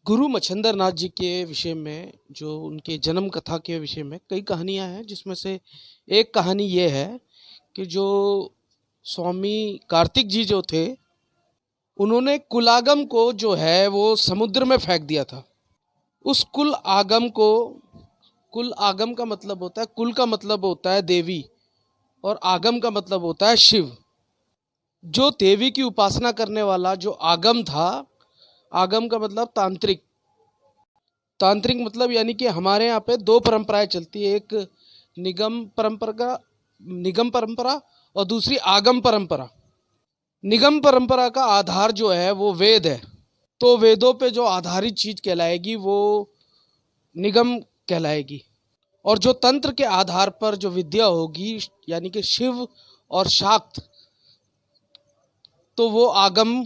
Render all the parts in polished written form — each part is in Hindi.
गुरु मच्छिंद्र नाथ जी के विषय में, जो उनके जन्म कथा के विषय में कई कहानियां हैं, जिसमें से एक कहानी ये है कि जो स्वामी कार्तिक जी जो थे, उन्होंने कुलागम को जो है वो समुद्र में फेंक दिया था। उस कुल आगम का मतलब होता है, कुल का मतलब होता है देवी, और आगम का मतलब होता है शिव। जो देवी की उपासना करने वाला जो आगम था, आगम का मतलब तांत्रिक, तांत्रिक मतलब यानी कि हमारे यहाँ पे दो परंपराएं चलती है, एक निगम परंपरा और दूसरी आगम परंपरा। निगम परंपरा का आधार जो है वो वेद है, तो वेदों पे जो आधारित चीज कहलाएगी वो निगम कहलाएगी। और जो तंत्र के आधार पर जो विद्या होगी, यानी कि शिव और शाक्त, तो वो आगम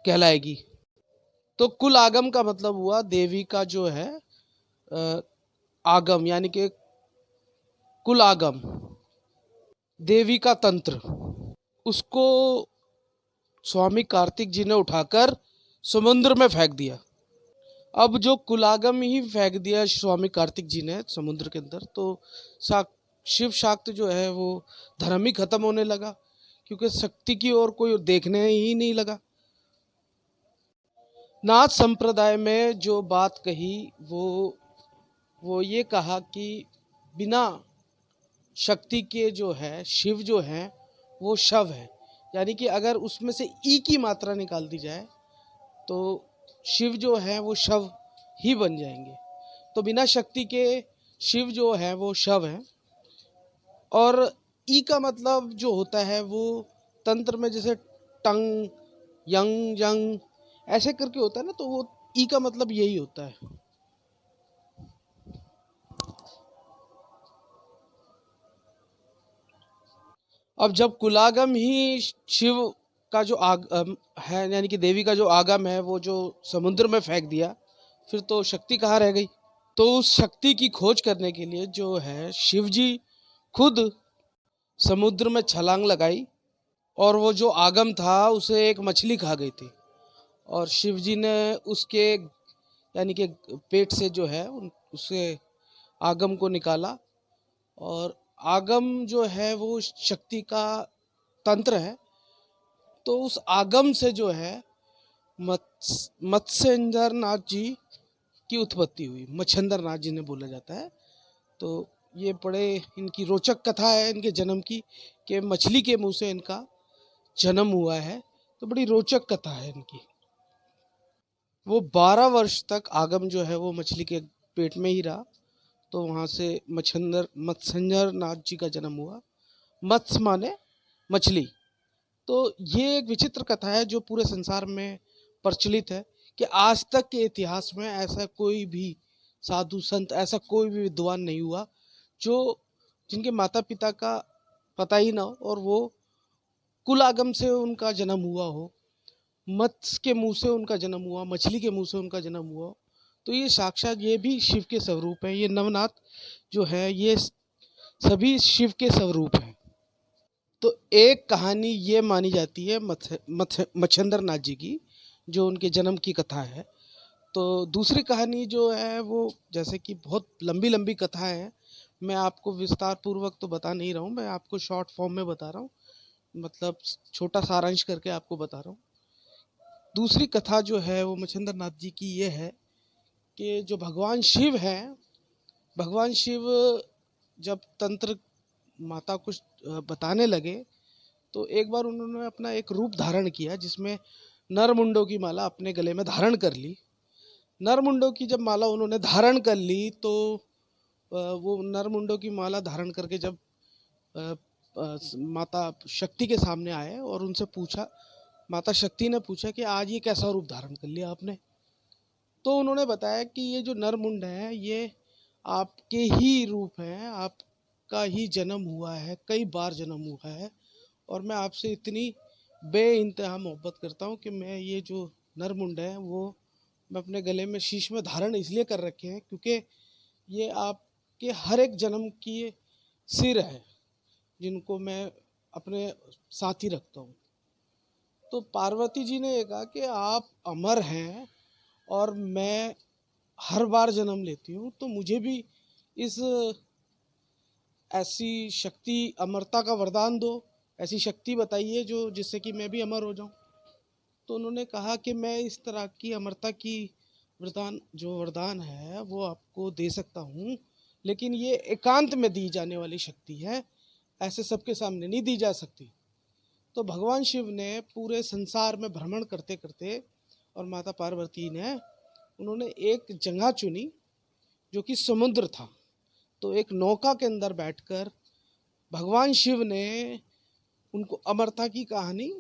कहलाएगी। तो कुल आगम का मतलब हुआ देवी का जो है आगम, यानी कि कुल आगम, देवी का तंत्र। उसको स्वामी कार्तिक जी ने उठाकर समुद्र में फेंक दिया। अब जो कुलागम ही फेंक दिया स्वामी कार्तिक जी ने समुद्र के अंदर, तो शिव शाक्त जो है वो धर्म ही खत्म होने लगा, क्योंकि शक्ति की ओर कोई देखने ही नहीं लगा। नाथ संप्रदाय में जो बात कही वो ये कहा कि बिना शक्ति के जो है शिव जो है वो शव है, यानी कि अगर उसमें से ई की मात्रा निकाल दी जाए तो शिव जो है वो शव ही बन जाएंगे। तो बिना शक्ति के शिव जो है वो शव है। और ई का मतलब जो होता है वो तंत्र में जैसे टंग, यंग, यंग ऐसे करके होता है ना, तो वो ई का मतलब यही होता है। अब जब कुलागम ही शिव का जो है, यानी कि देवी का जो आगम है, वो जो समुद्र में फेंक दिया, फिर तो शक्ति कहाँ रह गई। तो उस शक्ति की खोज करने के लिए जो है शिव जी खुद समुद्र में छलांग लगाई, और वो जो आगम था उसे एक मछली खा गई थी, और शिव जी ने उसके यानी कि पेट से जो है उसके आगम को निकाला। और आगम जो है वो शक्ति का तंत्र है, तो उस आगम से जो है मत्स्येंद्र नाथ जी की उत्पत्ति हुई। मच्छिंद्र नाथ जी ने बोला जाता है। तो ये बड़े इनकी रोचक कथा है इनके जन्म की, कि मछली के मुंह से इनका जन्म हुआ है। तो बड़ी रोचक कथा है इनकी। वो 12 वर्ष तक आगम जो है वो मछली के पेट में ही रहा, तो वहाँ से मत्स्येंद्र नाथ जी का जन्म हुआ। मत्स्य माने मछली। तो ये एक विचित्र कथा है जो पूरे संसार में प्रचलित है, कि आज तक के इतिहास में ऐसा कोई भी साधु संत, ऐसा कोई भी विद्वान नहीं हुआ जो जिनके माता पिता का पता ही ना हो और वो कुल आगम से उनका जन्म हुआ हो, मत्स्य के मुंह से उनका जन्म हुआ, मछली के मुंह से उनका जन्म हुआ। तो ये साक्षात ये भी शिव के स्वरूप है। ये नवनाथ जो है ये सभी शिव के स्वरूप हैं। तो एक कहानी ये मानी जाती है मच्छिंद्र नाथ जी की, जो उनके जन्म की कथा है। तो दूसरी कहानी जो है वो, जैसे कि बहुत लंबी लंबी कथा है, मैं आपको विस्तार पूर्वक तो बता नहीं रहा हूँ, मैं आपको शॉर्ट फॉर्म में बता रहा हूँ, मतलब छोटा सारांश करके आपको बता रहा हूँ। दूसरी कथा जो है वो मच्छिंद्र नाथ जी की ये है कि जो भगवान शिव हैं, भगवान शिव जब तंत्र माता को बताने लगे, तो एक बार उन्होंने अपना एक रूप धारण किया, जिसमें नरमुंडों की माला अपने गले में धारण कर ली। नरमुंडों की जब माला उन्होंने धारण कर ली, तो वो नरमुंडों की माला धारण करके जब माता शक्ति के सामने आए और उनसे पूछा, माता शक्ति ने पूछा कि आज ये कैसा रूप धारण कर लिया आपने। तो उन्होंने बताया कि ये जो नरमुंड है ये आपके ही रूप हैं, आपका ही जन्म हुआ है, कई बार जन्म हुआ है, और मैं आपसे इतनी बेइंतहा मोहब्बत करता हूँ कि मैं ये जो नरमुंड है वो मैं अपने गले में शीश में धारण इसलिए कर रखे हैं क्योंकि ये आपके हर एक जन्म की सिर है, जिनको मैं अपने साथ ही रखता हूँ। तो पार्वती जी ने कहा कि आप अमर हैं और मैं हर बार जन्म लेती हूँ, तो मुझे भी इस ऐसी शक्ति अमरता का वरदान दो, ऐसी शक्ति बताइए जो जिससे कि मैं भी अमर हो जाऊं। तो उन्होंने कहा कि मैं इस तरह की अमरता की वरदान है वो आपको दे सकता हूँ, लेकिन ये एकांत में दी जाने वाली शक्ति है, ऐसे सबके सामने नहीं दी जा सकती। तो भगवान शिव ने पूरे संसार में भ्रमण करते करते और माता पार्वती ने उन्होंने एक जगह चुनी जो कि समुद्र था। तो एक नौका के अंदर बैठकर भगवान शिव ने उनको अमरता की कहानी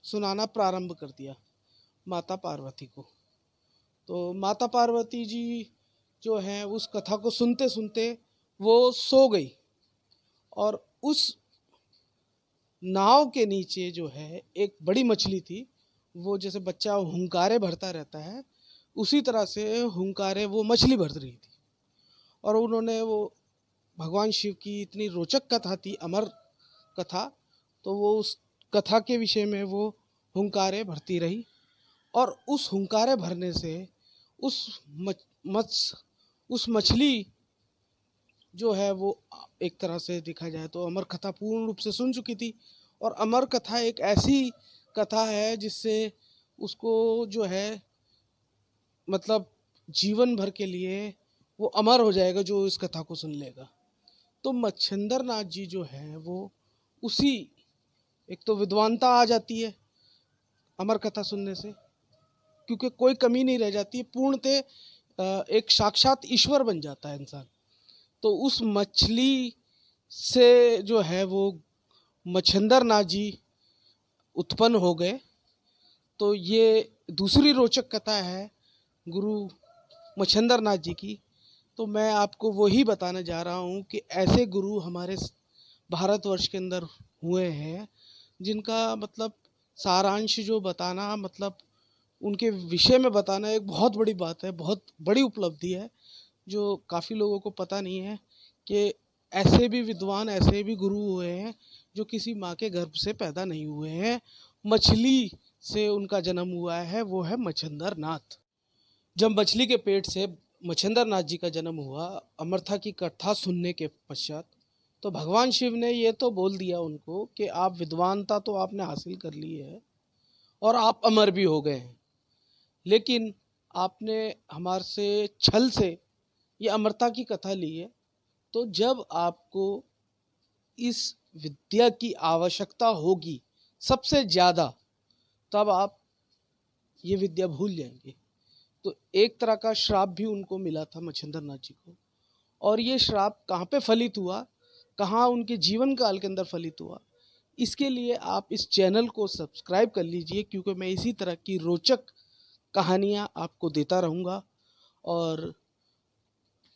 सुनाना प्रारंभ कर दिया माता पार्वती को। तो माता पार्वती जी जो हैं उस कथा को सुनते सुनते वो सो गई, और उस नाव के नीचे जो है एक बड़ी मछली थी। वो जैसे बच्चा हुंकारे भरता रहता है, उसी तरह से हुंकारे वो मछली भर रही थी। और उन्होंने वो भगवान शिव की इतनी रोचक कथा थी, अमर कथा, तो वो उस कथा के विषय में वो हुंकारे भरती रही। और उस हुंकारे भरने से उस मछली जो है वो एक तरह से देखा जाए तो अमर कथा पूर्ण रूप से सुन चुकी थी। और अमर कथा एक ऐसी कथा है जिससे उसको जो है मतलब जीवन भर के लिए वो अमर हो जाएगा जो इस कथा को सुन लेगा। तो मच्छिंद्र नाथ जी जो है वो उसी, एक तो विद्वानता आ जाती है अमर कथा सुनने से, क्योंकि कोई कमी नहीं रह जाती, पूर्णतः एक साक्षात ईश्वर बन जाता है इंसान। तो उस मछली से जो है वो मच्छिंद्र नाथ जी उत्पन्न हो गए। तो ये दूसरी रोचक कथा है गुरु मच्छिंद्र नाथ जी की। तो मैं आपको वही बताने जा रहा हूँ कि ऐसे गुरु हमारे भारतवर्ष के अंदर हुए हैं जिनका मतलब सारांश जो बताना, मतलब उनके विषय में बताना एक बहुत बड़ी बात है, बहुत बड़ी उपलब्धि है, जो काफ़ी लोगों को पता नहीं है कि ऐसे भी विद्वान, ऐसे भी गुरु हुए हैं जो किसी माँ के गर्भ से पैदा नहीं हुए हैं, मछली से उनका जन्म हुआ है, वो है मच्छिंद्र नाथ। जब मछली के पेट से मच्छिंद्र नाथ जी का जन्म हुआ अमरता की कथा सुनने के पश्चात, तो भगवान शिव ने ये तो बोल दिया उनको कि आप विद्वानता तो आपने हासिल कर ली है और आप अमर भी हो गए हैं, लेकिन आपने हमारे से छल से ये अमरता की कथा ली है, तो जब आपको इस विद्या की आवश्यकता होगी सबसे ज़्यादा, तब आप ये विद्या भूल जाएंगे। तो एक तरह का श्राप भी उनको मिला था मच्छिंद्र नाथ जी को। और ये श्राप कहाँ पे फलित हुआ, कहाँ उनके जीवन काल के अंदर फलित हुआ, इसके लिए आप इस चैनल को सब्सक्राइब कर लीजिए, क्योंकि मैं इसी तरह की रोचक कहानियाँ आपको देता रहूँगा। और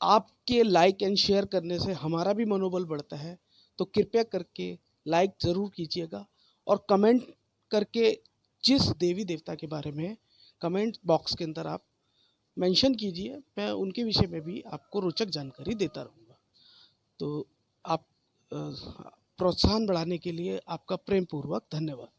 आपके लाइक एंड शेयर करने से हमारा भी मनोबल बढ़ता है, तो कृपया करके लाइक ज़रूर कीजिएगा और कमेंट करके जिस देवी देवता के बारे में कमेंट बॉक्स के अंदर आप मेंशन कीजिए, मैं उनके विषय में भी आपको रोचक जानकारी देता रहूँगा। तो आप प्रोत्साहन बढ़ाने के लिए आपका प्रेम पूर्वक धन्यवाद।